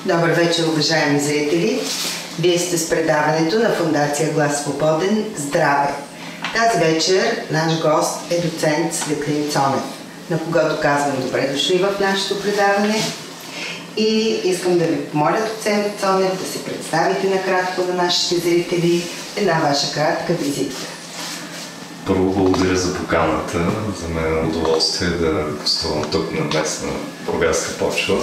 Добър вечер, уважаеми зрители! Вие сте с предаването на Фондация Глас Свободен Здраве. Тази вечер наш гост е доцент Светлин Цонев, на когото казвам добре дошли в нашето предаване. И искам да ви помоля, доцент Цонев, да се представите накратко на нашите зрители една ваша кратка визитка. Първо благодаря за поканата. За мен е удоволствие да гостувам тук на днес на Бургаска почва.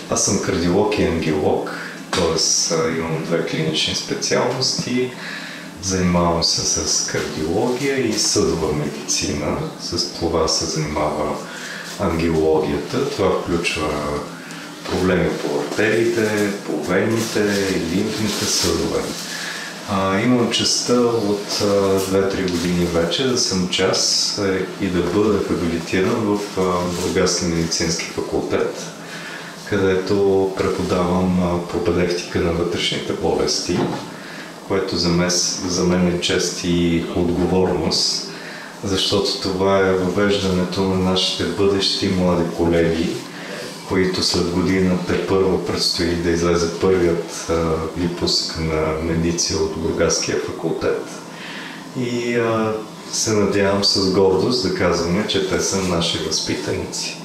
Аз съм кардиолог и ангиолог, т.е. имам две клинични специалности. Занимавам се с кардиология и съдова медицина. С това се занимава ангиологията. Това включва проблеми по артериите, по вените, лимфните съдове. Имам честта от 2-3 години вече да съм част и да бъда хабилитиран в Бургаския медицински факултет, където преподавам пропедевтика на вътрешните болести, което за мен е чест и отговорност, защото това е въвеждането на нашите бъдещи млади колеги, които след година тепърва предстои да излезе първият випуск на медици от Бургаския факултет. И се надявам с гордост да казваме, че те са наши възпитаници.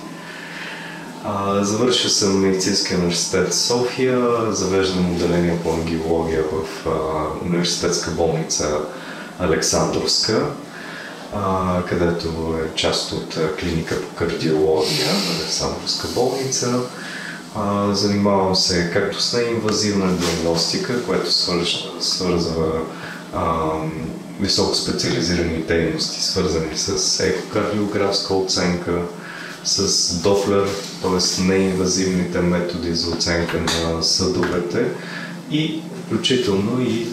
Завършил съм Медицинския университет София, завеждам отделение по ангиология в университетска болница Александровска, където е част от клиника по кардиология на Александровска болница. Занимавам се както с неинвазивна диагностика, която свързва високоспециализирани дейности, свързани с екокардиографска оценка, с Доплер, т.е. неинвазивните методи за оценка на съдовете и включително и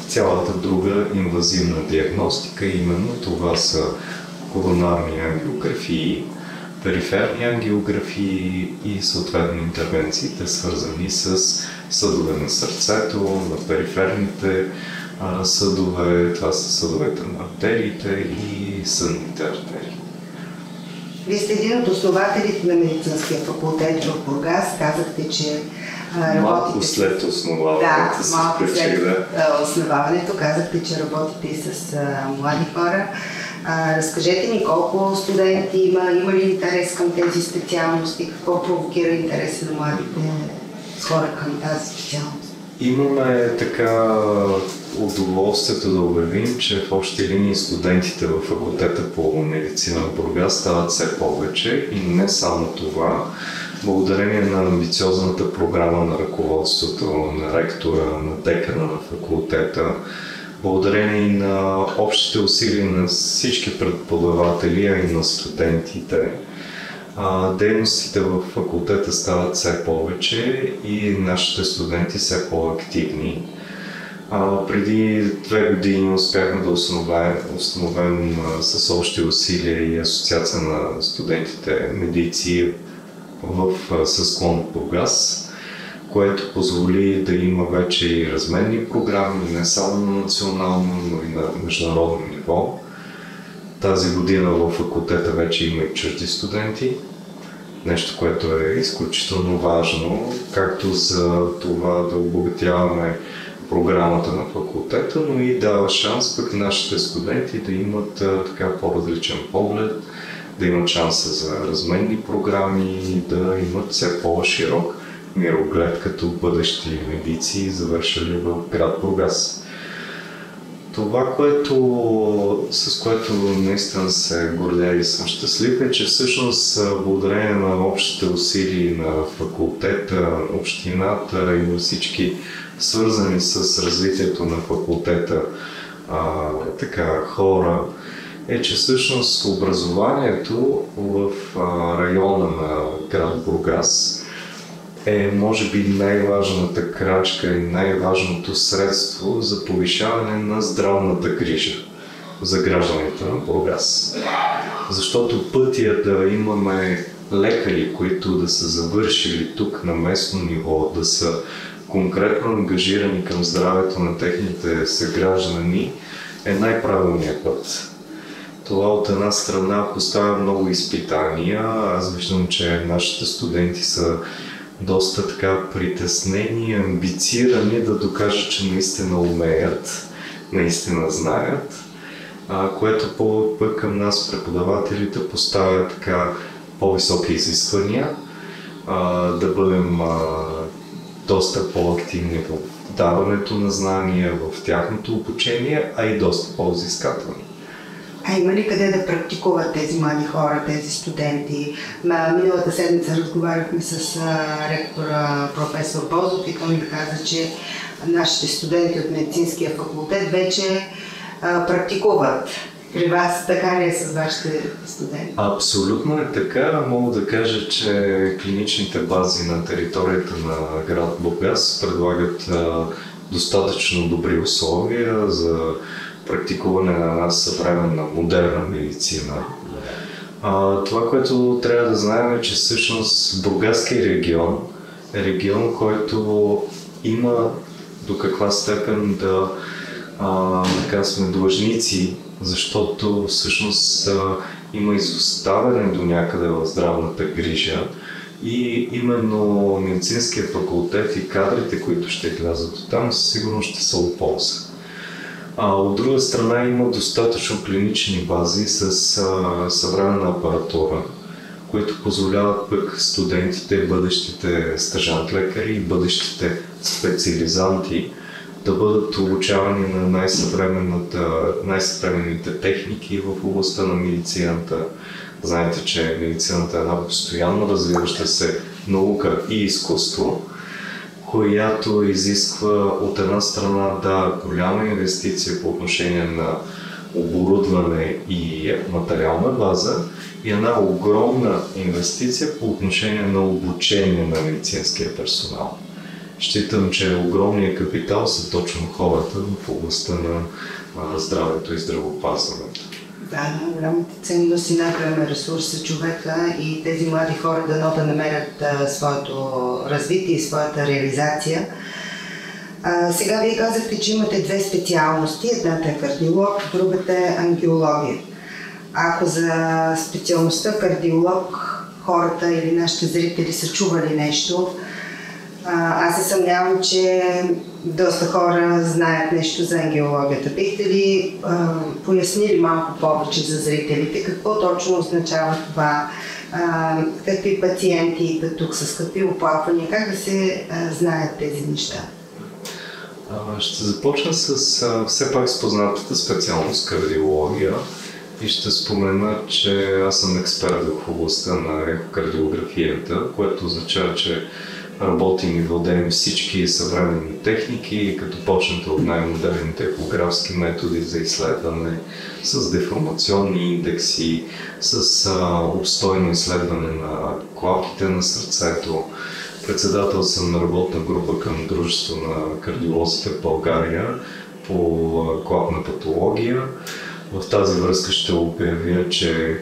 цялата друга инвазивна диагностика. Именно това са коронарни ангиографии, периферни ангиографии и съответно интервенциите, свързани с съдове на сърцето, на периферните съдове, това са съдовете на артериите и съдните артерии. Вие сте един от основателите на медицинския факултет в Бургас. Казахте, че работите... Малко след основаването. Да, малко след основаването. Казахте, че работите и с млади хора. Разкажете ни колко студенти има ли интерес към тези специалности, какво провокира интереса на младите хора към тази специалност? Имаме така удоволствието да обявим, че в общи линии студентите в факултета по медицина в Бургас стават все повече и не само това. Благодарение на амбициозната програма на ръководството, на ректора, на декана на факултета, благодарение на общите усилия на всички преподаватели, а и на студентите, дейностите в факултета стават все повече и нашите студенти все по-активни. Преди 2 години успяхме да установим с общи усилия и Асоциация на студентите медици със склон в Бургас, което позволи да има вече и разменни програми, не само на национално, но и на международно ниво. Тази година в факултета вече има и чужди студенти, нещо, което е изключително важно, както за това да обогатяваме програмата на факултета, но и дава шанс пък нашите студенти да имат така по-различен поглед, да имат шанса за разменни програми, да имат все по-широк мироглед като бъдещи медици, завършили в град Бургас. Това, с което наистина се гордея и съм щастлив, е, че всъщност благодарение на общите усилия на факултета, общината и на всички свързани с развитието на факултета хора, е, че всъщност образованието в района на град Бургас е може би най-важната крачка и най-важното средство за повишаване на здравната грижа за гражданите на Бургас. Защото пътя да имаме лекари, които да са завършили тук на местно ниво, да са конкретно ангажирани към здравето на техните съграждани, е най-правилният път. Това от една страна поставя много изпитания. Аз виждам, че нашите студенти са доста така притеснени и амбицирани да докажат, че наистина умеят, наистина знаят, което пък към нас преподавателите поставя така по-високи изисквания, да бъдем доста по-активни в даването на знания, в тяхното обучение, а и доста по-взискателни. А има ли къде да практикуват тези млади хора, тези студенти? Миналата седмица разговаряхме с ректора професор Бозов и той ми каза, че нашите студенти от медицинския факултет вече практикуват. При вас така ли е с вашите студенти? Абсолютно е така. Мога да кажа, че клиничните бази на територията на град Бургас предлагат достатъчно добри условия за практикуване на една съвременна, модерна медицина. Това, което трябва да знаем е, че всъщност Бургаския регион е регион, който има до каква степен да сме длъжници, защото всъщност има изоставяне до някъде в здравната грижа и именно медицинския факултет и кадрите, които ще влязат от там, сигурно ще са от полза. От друга страна има достатъчно клинични бази с съвременна апаратура, които позволяват пък студентите, бъдещите стажант-лекари и бъдещите специализанти да бъдат обучавани на най-съвременните техники в областта на медицината. Знаете, че медицината е една постоянно развиваща се наука и изкуство, която изисква от една страна голяма инвестиция по отношение на оборудване и материална база и една огромна инвестиция по отношение на обучение на медицинския персонал. Считам, че огромният капитал са точно хората в областта на здравето и здравеопазването. Да, голямата ценност и например ресурс е човека и тези млади хора да намерят своето развитие и своята реализация. Сега вие казахте, че имате две специалности. Едната е кардиолог, другата е ангиология. Ако за специалността кардиолог хората или нашите зрители са чували нещо, аз се съмнявам, че доста хора знаят нещо за ангиологията. Бихте ли пояснили малко повече за зрителите какво точно означава това, какви пациенти идват тук, с какви оплаквания, как да се знаят тези неща? Ще започна с все пак с познатата специалност кардиология и ще спомена, че аз съм експерт в областта на ехокардиографията, което означава, че работим и владеем всички съвременни техники, като почнете от най-модерните ехографски методи за изследване, с деформационни индекси, с обстойно изследване на клапките на сърцето. Председател съм на работна група към Дружество на кардиолозите в България по клапна патология. В тази връзка ще обявя, че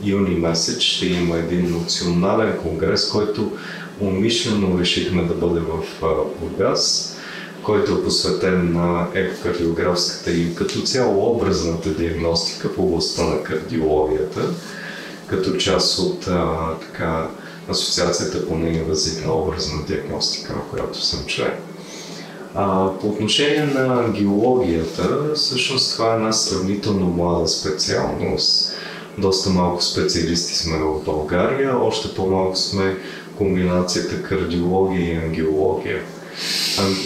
юни месец ще има един национален конгрес, който умишлено решихме да бъде в Бургас, който е посветен на ехокардиографската и като цяло образната диагностика в областта на кардиологията, като част от Асоциацията по неинвазивна образна диагностика, на която съм член. По отношение на ангиологията, всъщност това е една сравнително млада специалност. Доста малко специалисти сме в България, още по-малко сме комбинацията кардиология и ангиология.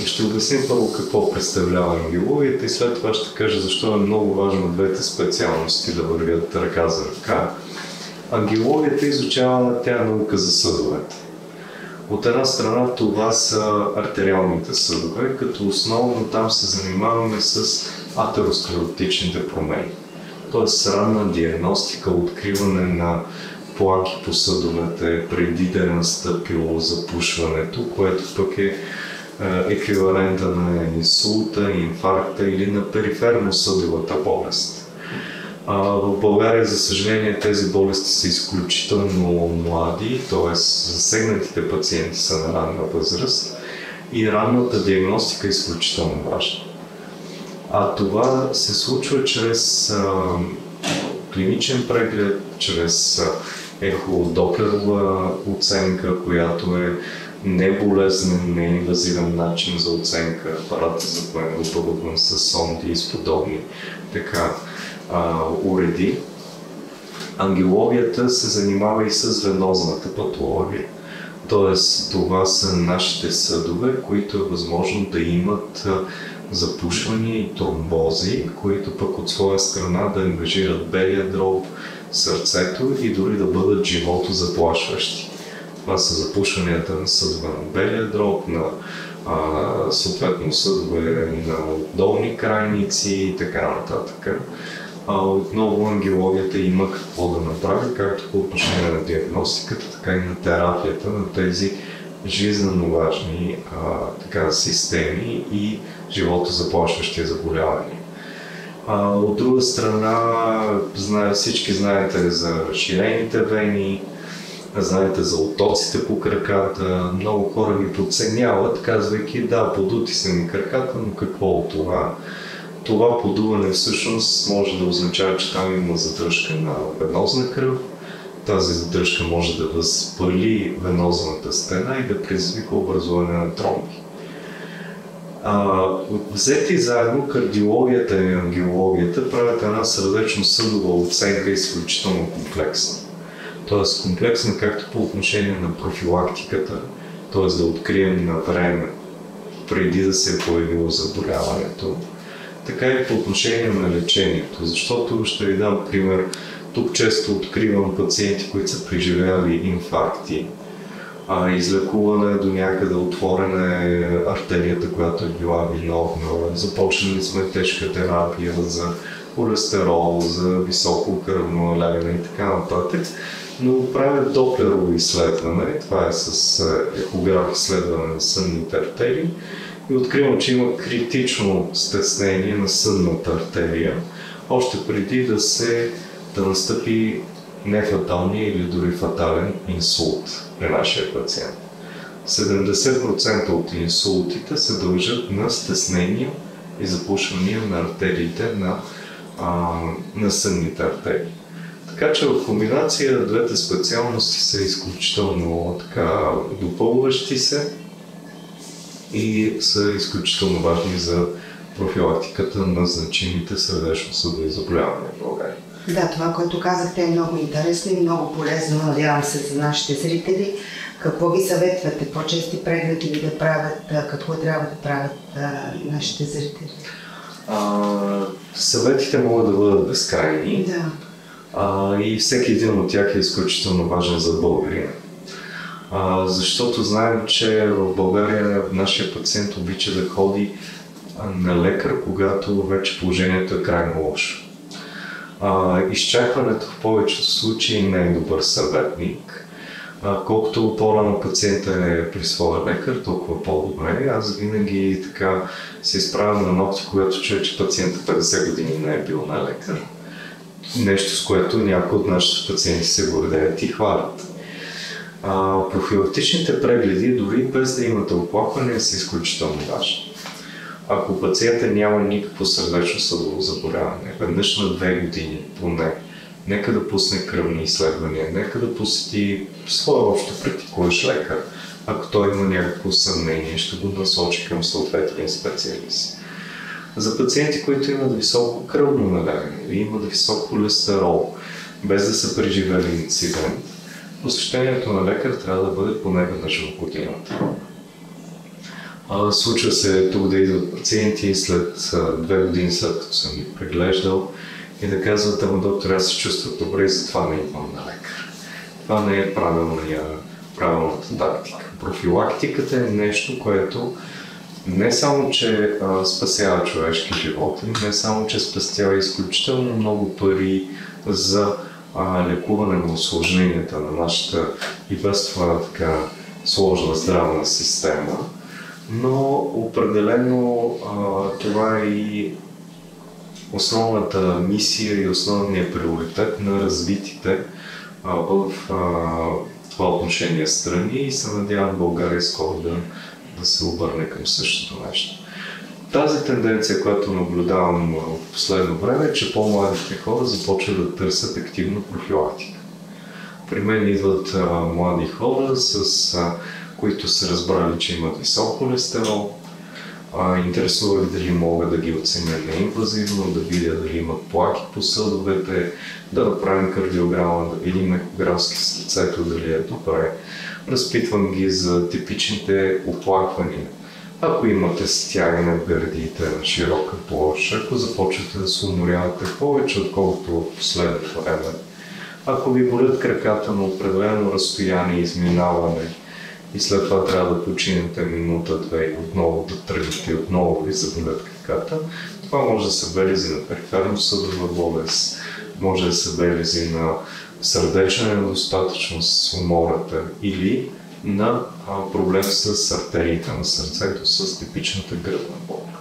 Ще обясним първо какво представлява ангиологията и след това ще кажа защо е много важно двете специалности да вървят ръка за ръка. Ангиологията изучава тя наука за съдовете. От една страна това са артериалните съдове, като основно там се занимаваме с атеросклеротичните промени. Т.е. ранна диагностика, откриване на плаки по съдовете преди да е настъпило запушването, което пък е еквивалента на инсулта, инфаркта или на периферно-съдовата болест. В България, за съжаление, тези болести са изключително млади, т.е. засегнатите пациенти са на ранна възраст и ранната диагностика е изключително важна. Това се случва чрез клиничен преглед, чрез ехо-доплерова оценка, която е неболезнен, неинвазивен начин за оценка, апарата за поема, оборудван с сонди и с подобни уреди. Ангеловията се занимава и с венозната патология. Тоест, това са нашите съдове, които е възможно да имат запушвания и тромбози, които пък от своя страна да ангажират белия дроб, сърцето и дори да бъдат живото заплашващи. Това са запушванията на съдове на белия дроб, на съответно съдове на долни крайници и така нататък. Отново ангелогията има какво да направи, както по отношение на диагностиката, така и на терапията на тези жизненно важни системи и животозаплашващи заболявания. От друга страна, всички знаете за разширените вени, знаете за оттоците по краката. Много хора ги подценяват, казвайки: да, подути са ми краката, но какво от това? Това подуване всъщност може да означава, че там има задръжка на венозна кръв. Тази задръжка може да възпали венозната стена и да предизвика образуване на тромби. Взети заедно, кардиологията и ангиологията правят една сърдечно-съдова оценка изключително комплексна. Тоест комплексна както по отношение на профилактиката, т.е. да открием на време преди да се е появило заболяването, така и по отношение на лечението. Защото ще ви дам пример. Тук често откривам пациенти, които са преживяли инфаркти. Излекуване до някъде, отворена е артерията, която е била виновна. Започнали сме тежка терапия за холестерол, за високо кръвно налягане и така нататък. Но правят доплерово изследване, това е с ехограф изследване на сънните артерии, и откривам, че има критично стеснение на сънната артерия, още преди да настъпи нефаталния или дори фатален инсулт при нашия пациент. 70% от инсултите се дължат на стеснения и запушвания на артериите на сънните артерии. Така че в комбинация двете специалности са изключително допълващи се и са изключително важни за профилактиката на значимите сърдечно-съдови заболявания в България. Да, това, което казахте, е много интересно и много полезно, надявам се, за нашите зрители. Какво ги съветвате? По-чести прегледи ли да правят? Какво трябва да правят нашите зрители? Съветите могат да бъдат безкрайни. Да. И всеки един от тях е изключително важен за българина. Защото знаем, че в България нашия пациент обича да ходи на лекар, когато вече положението е крайно лошо. Изчакването в повечето случаи не е добър съветник. Колкото по-рано пациента е при своя лекар, толкова по-добре. Аз винаги се изправям на ногти, когато чуя, че пациентът 50 години не е бил на лекар. Нещо, с което някои от нашите пациенти се гордеят и хвалят. Профилактичните прегледи, дори без да имате оплакване, са изключително важни. Ако пациента няма никакво сърдечно-съдово заболяване, веднъж на 2 години поне, нека да пусне кръвни изследвания, нека да посети своя общо практикуващ лекар. Ако той има някакво съмнение, ще го насочи към съответния специалист. За пациенти, които имат високо кръвно налягане или имат висок холестерол, без да са преживели инцидент, посещението на лекар трябва да бъде поне веднъж в годината. Случва се тук да идват пациенти след 2 години, след като съм ги преглеждал, и да казват: ама доктор, аз се чувствам добре и затова не идвам на лекар. Това не е правилната тактика. Профилактиката е нещо, което не само, че спасява човешки животи, не само, че спестява изключително много пари за лекуване на усложненията на нашата и без това сложна здравна система, но определено това е и основната мисия и основният приоритет на развитите в това отношение страни, и се надявам България скоро да се обърне към същото нещо. Тази тенденция, която наблюдавам в последно време, е, че по-младите хора започват да търсят активно профилактика. При мен идват млади хора, които са разбрали, че имат висок холестерол. Интересува дали мога да ги оценя неинвазивно, да видя дали имат плаки по съдовете, да направим кардиограма, да видим ехографски сърцето дали е добре. Разпитвам ги за типичните оплаквания. Ако имате стягане в гърдите на широка площ, ако започвате да се уморявате повече, отколкото в последното време, ако ви болят краката на определено разстояние, изминаване и след това трябва да починете минута-две и отново да тръгнете и отново ви заболят краката, това може да се белези на периферно-съдова болест, може да се белези на сърдечна недостатъчност с умората или на проблем с артериите на сърцето, с типичната гръдна болка.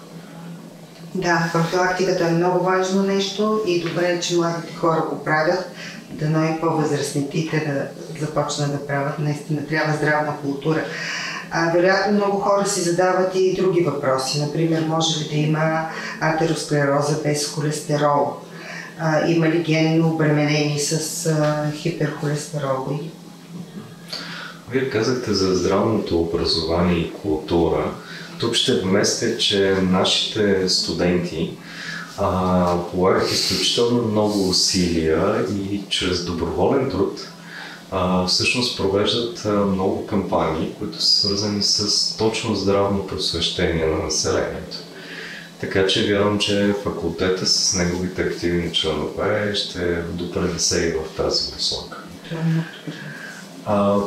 Да, профилактиката е много важно нещо и добре е, че младите хора го правят, дано и по-възрастните да започнат да правят. Наистина трябва здравна култура. Вероятно много хора си задават и други въпроси. Например, може ли да има атеросклероза без холестерол? Има ли генно обременени с хиперхолестерол? Вие казахте за здравното образование и култура. Тук ще вместя, че нашите студенти полагат изключително много усилия и чрез доброволен труд всъщност провеждат много кампании, които са свързани с точно здравно просвещение на населението. Така че вярвам, че факултета с неговите активни членове ще допринесе и в тази посока.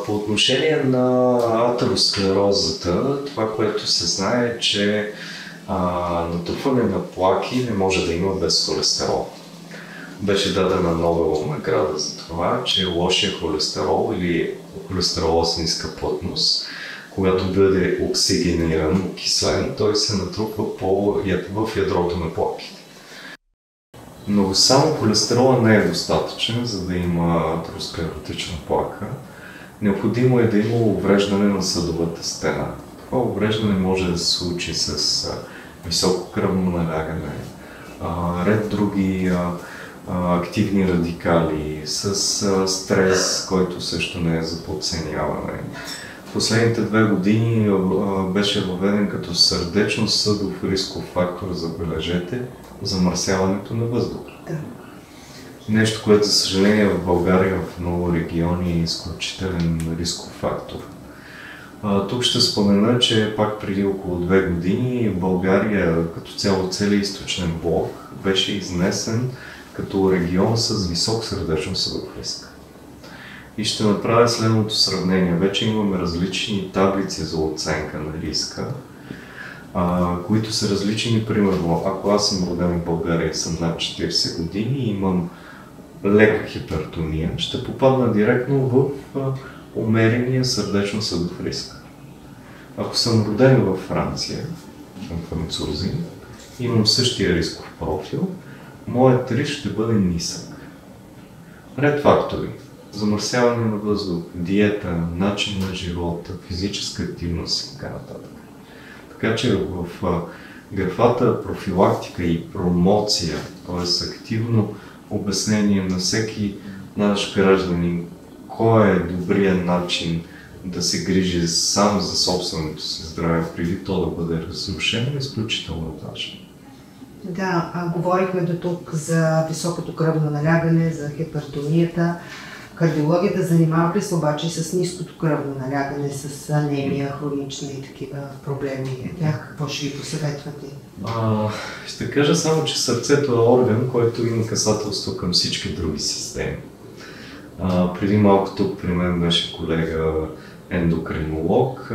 По отношение на атеросклерозата, това, което се знае е, че натрупване на плаки не може да има без холестерол. Беше дадена Нобелова награда за това, че лошия холестерол или холестерол с ниска плътност, когато бъде оксигениран, окислен, той се натрупва в ядрото на плаките. Но само холестерола не е достатъчен, за да има атеросклеротична плака. Необходимо е да има увреждане на съдовата стена. Това увреждане може да се случи с високо кръвно налягане, ред други активни радикали, с стрес, който също не е за подценяване. В последните 2 години беше въведен като сърдечно-съдов рисков фактор, забележете, замърсяването на въздуха. Нещо, което за съжаление в България в много региони е изключителен рисков фактор. Тук ще спомена, че пак преди около 2 години България, като цяло целият източен блок, беше изнесен като регион с висок сърдечно-съдов риск. И ще направя следното сравнение. Вече имаме различни таблици за оценка на риска, които са различни. Примерно, ако аз съм роден в България и съм над 40 години и имам лека хипертония, ще попадна директно в умерения сърдечно-съдов риск. Ако съм роден във Франция, в Французин, имам същия рисков профил, моят риск ще бъде нисък. Ред фактори. Замърсяване на въздух, диета, начин на живота, физическа активност и така нататък. Така че в графата профилактика и промоция, т.е. активно обяснение на всеки наш гражданин, кой е добрият начин да се грижи сам за собственото си здраве, преди то да бъде разрушено, е изключително важно. Да, говорихме до тук за високото кръвно налягане, за хипертонията. Кардиологията занимава ли се обаче с ниското кръвно налягане, с анемия, хронична и такива проблеми? Тях какво ще ви посъветвате? Ще кажа само, че сърцето е орган, който има касателство към всички други системи. Преди малко тук при мен беше колега ендокринолог,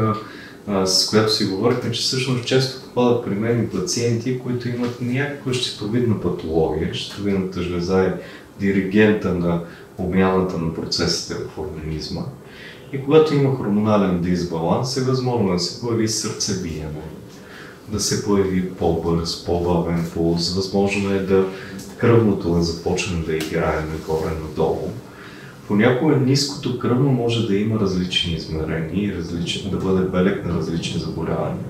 с която си говорихме, че всъщност често попадат при мен и пациенти, които имат някаква щитовидна патология. Щитовидната жлеза е диригента на обмяната на процесите в организма. И когато има хормонален дисбаланс, е възможно да се появи сърцебиене, да се появи по-бърз, по-бавен пулс, възможно е да кръвното да започне да играе нагоре-надолу. Понякога ниското кръвно може да има различни измерения и да бъде белег на различни заболявания.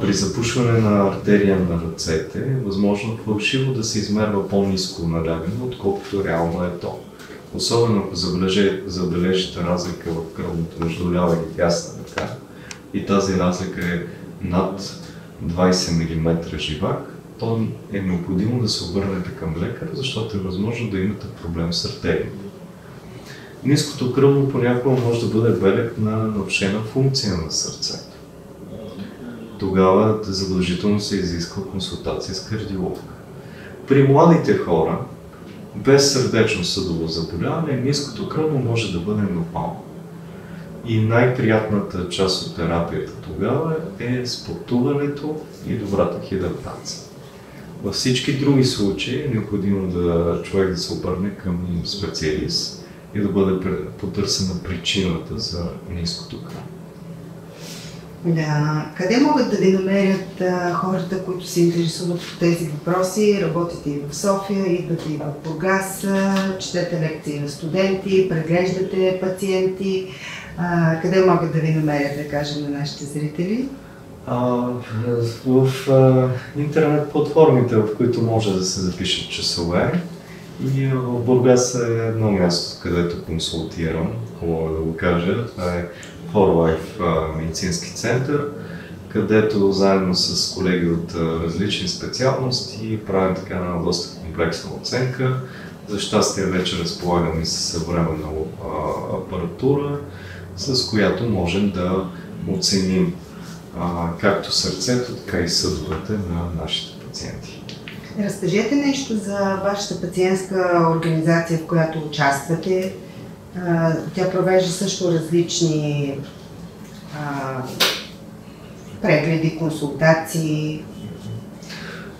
При запушване на артерия на ръцете е възможно фалшиво да се измерва по-ниско налягане, отколкото реално е то. особено ако забележите разлика в кръвното между лява и дясна ръка и тази разлика е над 20 мм живак, то е необходимо да се обърнете към лекар, защото е възможно да имате проблем с артериите. Ниското кръвно понякога може да бъде белег на нарушена функция на сърцето. Тогава задължително се изисква консултация с кардиолог. При младите хора, без сърдечно-съдово заболяване, ниското кръвно може да бъде нормално. И най-приятната част от терапията тогава е спортуването и добрата хидратация. Във всички други случаи е необходимо човек да се обърне към специалист и да бъде потърсена причината за ниското кръвно. Да. Къде могат да ви намерят хората, които се интересуват от тези въпроси? Работите и в София, идвате и в Бургас, четете лекции на студенти, преглеждате пациенти. Къде могат да ви намерят, да кажем, на нашите зрители? В интернет платформите, в които може да се запишат часове. И в Бургас е едно място, където консултирам, мога да го кажа. Това е ForLife медицински център, където заедно с колеги от различни специалности правим така една доста комплексна оценка. За щастие вече разполагам и със съвременна апаратура, с която можем да оценим както сърцето, така и съдовете на нашите пациенти. Разкажете нещо за вашата пациентска организация, в която участвате. Тя провежда също различни прегледи, консултации.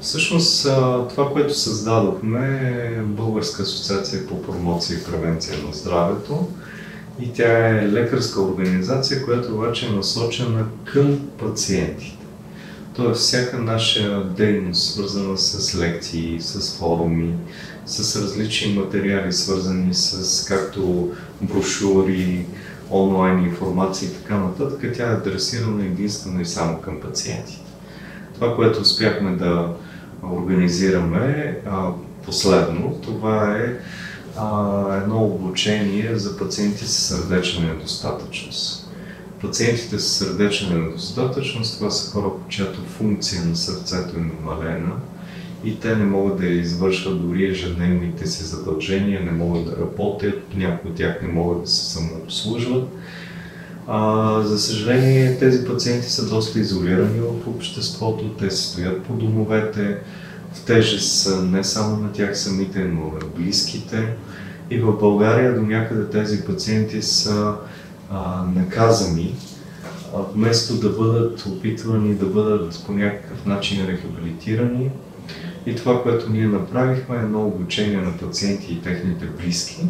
Всъщност това, което създадохме, е Българска асоциация по промоция и превенция на здравето. И тя е лекарска организация, която обаче е насочена към пациентите. Тоест всяка наша дейност, свързана с лекции, с форуми, с различни материали, свързани с както брошури, онлайн информация и така нататък, тя е адресирана единствено и само към пациентите. Това, което успяхме да организираме последно, това е едно обучение за пациенти с сърдечна недостатъчност. Пациентите с сърдечна недостатъчност, това са хора, чиято функция на сърцето е намалена и те не могат да извършват дори ежедневните си задължения, не могат да работят, някои от тях не могат да се самообслужват. За съжаление, тези пациенти са доста изолирани в обществото, те се стоят по домовете, в тежест не само на тях самите, но и на близките. И в България до някъде тези пациенти са наказани, вместо да бъдат опитвани да бъдат по някакъв начин рехабилитирани. И това, което ние направихме, е едно обучение на пациенти и техните близки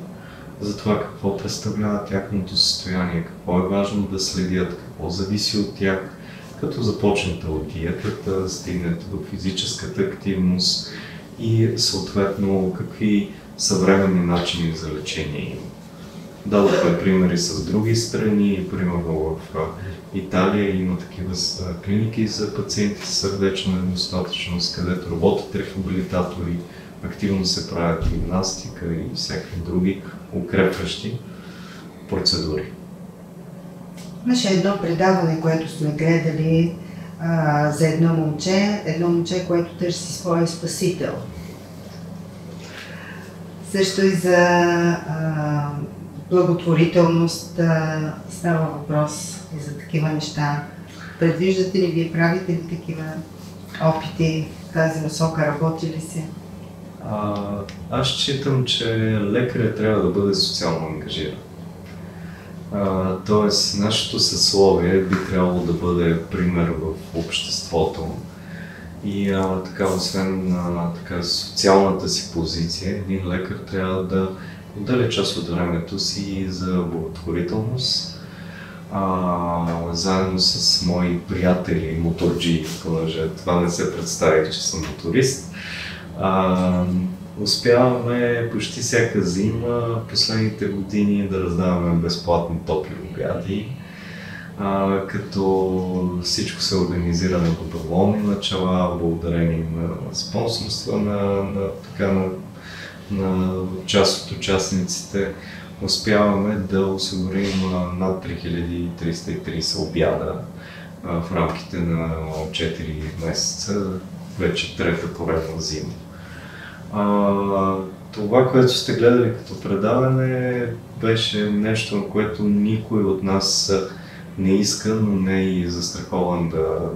за това какво представлява тяхното състояние, какво е важно да следят, какво зависи от тях, като започнете от диетата, стигнете до физическата активност и съответно какви съвременни начини за лечение има. Дадохме примери с други страни, примерно в Италия има такива клиники за пациенти с сърдечна недостатъчност, където работят рехабилитатори, активно се правят гимнастика и всякакви други укрепващи процедури. Имаше едно предаване, което сме гледали за едно момче, което търси своя спасител. Също и за благотворителност става въпрос и за такива неща. Предвиждате ли, вие правите ли такива опити в тази насока, работи ли се? Аз считам, че лекарят трябва да бъде социално ангажиран. Тоест, нашето съсловие би трябвало да бъде пример в обществото. И така, освен социалната си позиция, един лекар трябва да отделя част от времето си за благотворителност. Заедно с мои приятели моторджии, понеже това не се представих, че съм моторист, успяваме почти всяка зима, последните години да раздаваме безплатни топли обяди, като всичко се организира на доброволни начала, благодарение на спонсорства на на част от участниците успяваме да осигурим над 3330 обяда в рамките на 4 месеца, вече трета поредна зима. Това, което сте гледали като предаване, беше нещо, на което никой от нас не иска, но не е и застрахован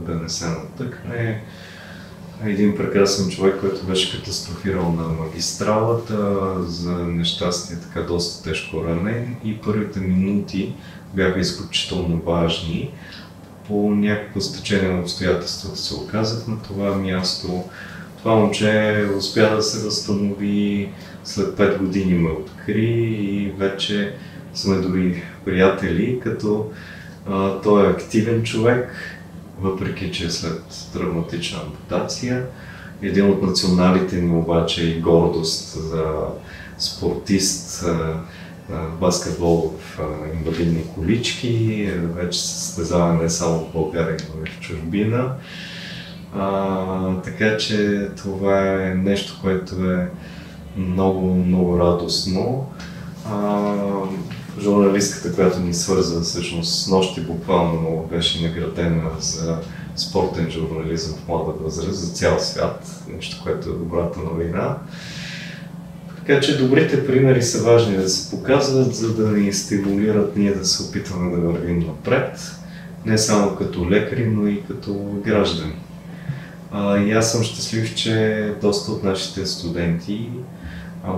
да не се натъкне. Един прекрасен човек, който беше катастрофирал на магистралата, за нещастие така доста тежко ранен, и първите минути бяха изключително важни. По някакво стечение на обстоятелствата се оказах на това място. Това момче успя да се възстанови, след 5 години ме откри и вече сме дори приятели, като той е активен човек, въпреки че е след травматична ампутация. Един от националите ни обаче и гордост за спортист на баскетбол в инвалидни колички, вече се състезава не само в България, но и в чужбина. Така че това е нещо, което е много, много радостно. Журналистката, която ни свърза всъщност с нощи, буквално беше наградена за спортен журнализъм в млада възраст за цял свят, нещо, което е добрата новина. Така че добрите примери са важни да се показват, за да ни стимулират ние да се опитваме да вървим напред, не само като лекари, но и като граждани. И аз съм щастлив, че доста от нашите студенти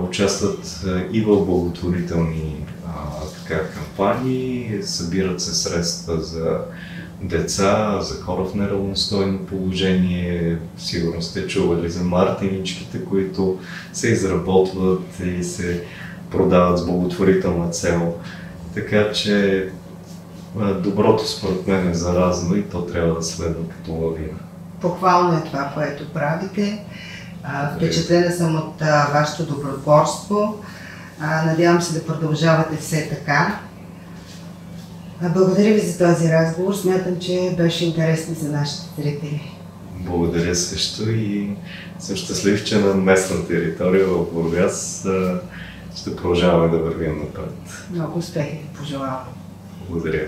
участват и в благотворителни кампании, събират се средства за деца, за хора в неравностойно положение. Сигурно сте чували за мартиничките, които се изработват и се продават с благотворителна цел. Така че доброто според мен е заразно и то трябва да следва като лавина. Похвално е това, което правите. Впечатлена съм от вашето добротворство. Надявам се да продължавате все така. Благодаря ви за този разговор. Смятам, че беше интересен за нашите зрители. Благодаря също и съм щастлив, че на местна територия в Бургас ще продължаваме да вървим напред. Много успехи ви пожелавам. Благодаря.